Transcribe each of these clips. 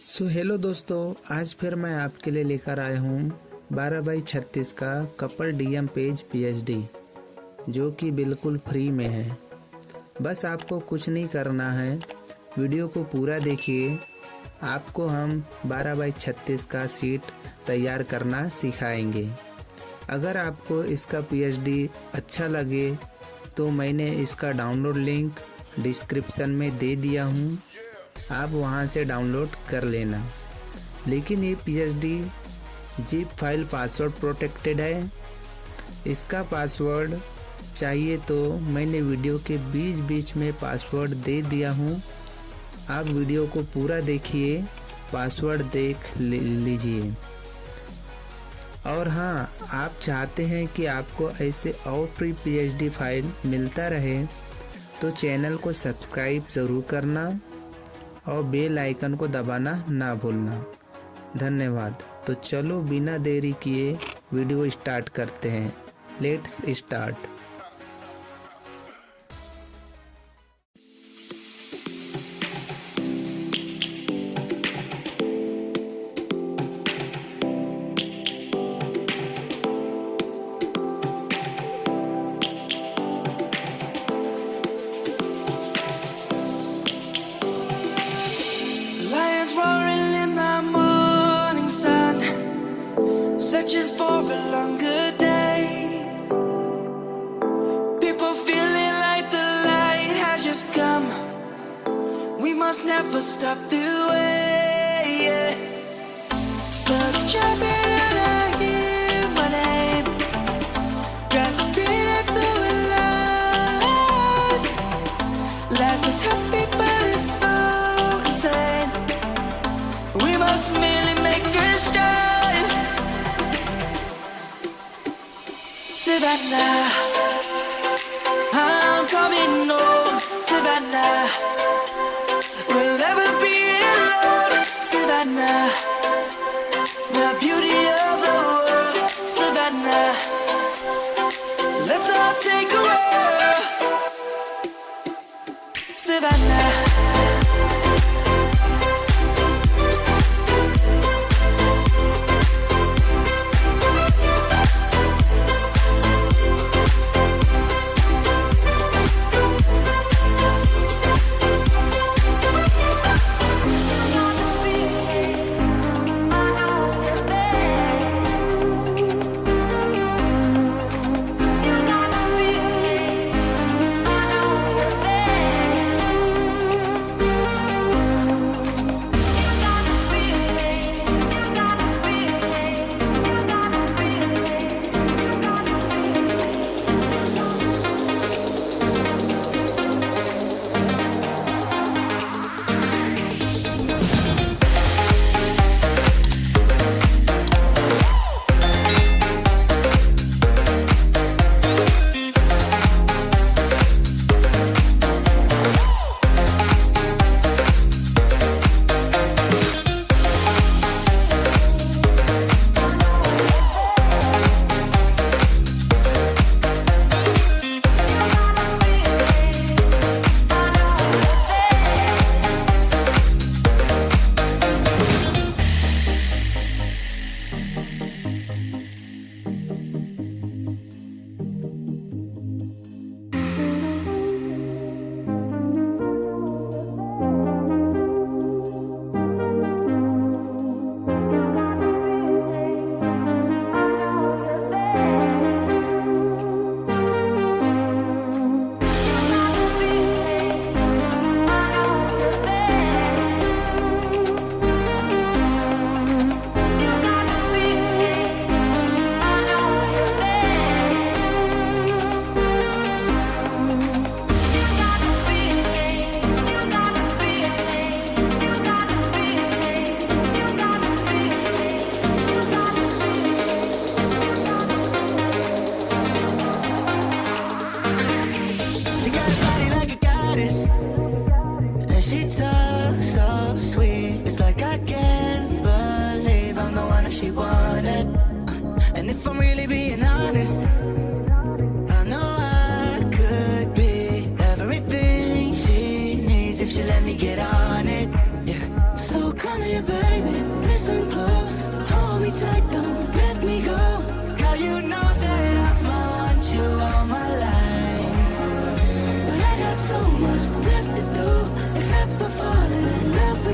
Hello दोस्तों, आज फिर मैं आपके लिए लेकर आया हूँ 12x36 का कपल डीएम पेज पीएचडी, जो कि बिल्कुल फ्री में है। बस आपको कुछ नहीं करना है, वीडियो को पूरा देखिए। आपको हम 12x36 का शीट तैयार करना सिखाएंगे। अगर आपको इसका पीएचडी अच्छा लगे तो मैंने इसका डाउनलोड लिंक डिस्क्रिप्शन में दे दिया हूँ, आप वहां से डाउनलोड कर लेना। लेकिन ये PhD zip file password protected है। इसका पासवर्ड चाहिए तो मैंने वीडियो के बीच में पासवर्ड दे दिया हूँ, आप वीडियो को पूरा देखिए, पासवर्ड देख लीजिए। और हाँ, आप चाहते हैं कि आपको ऐसे और फ्री पीएचडी फाइल मिलता रहे तो चैनल को सब्सक्राइब ज़रूर करना और बेल आइकन को दबाना ना भूलना। धन्यवाद। तो चलो बिना देरी किए वीडियो स्टार्ट करते हैं। Let's start. Lions roaring in the morning sun, searching for a longer day. People feeling like the light has just come. We must never stop the way. Birds chirping and I hear my name, grasping into a life. Life is happy but it's so insane. We must merely make a start. Savannah, I'm coming home. Savannah, we'll never be alone. Savannah, the beauty of the world. Savannah, let's all take a walk. Savannah.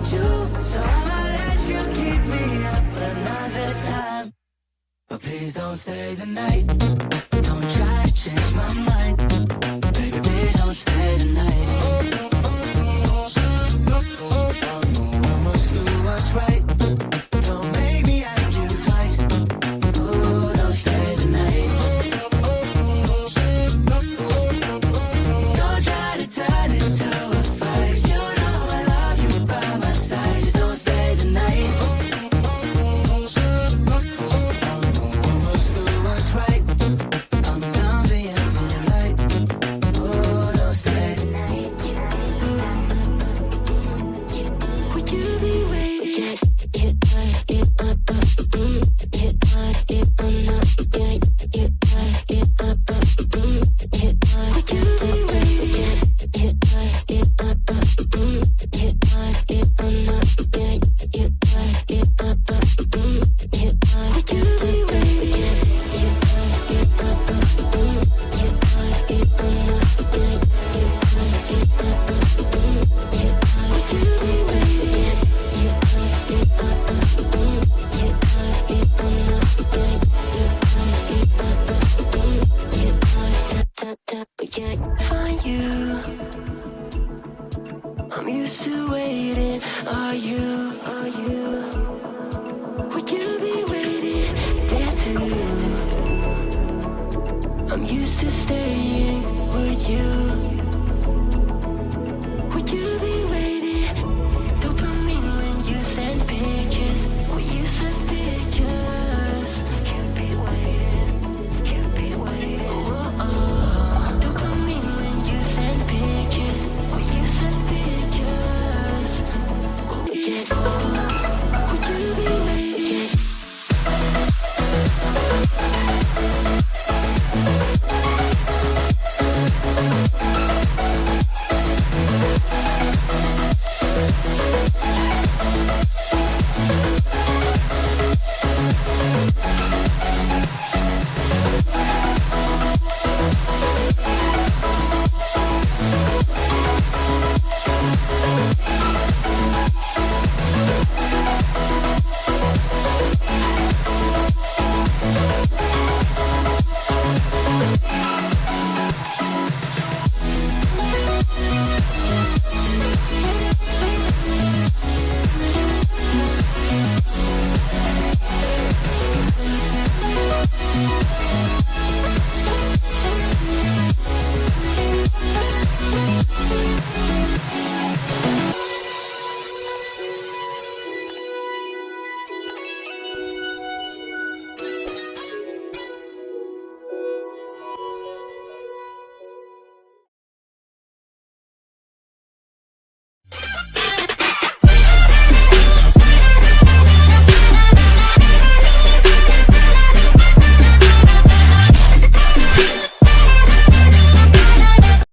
need you, so I'ma let you keep me up another time. But please don't stay the night. Don't try to change my mind. Baby, please don't stay the night. I must do what's right. Don't make me ask you twice. Oh, don't stay the night. Don't try to turn it to a fight. You know I love you by my side. Just don't stay the night. I must do what's right. I'm done being polite. Oh, don't stay the night. Would you be waiting? Find you. I'm used to waiting. Are you?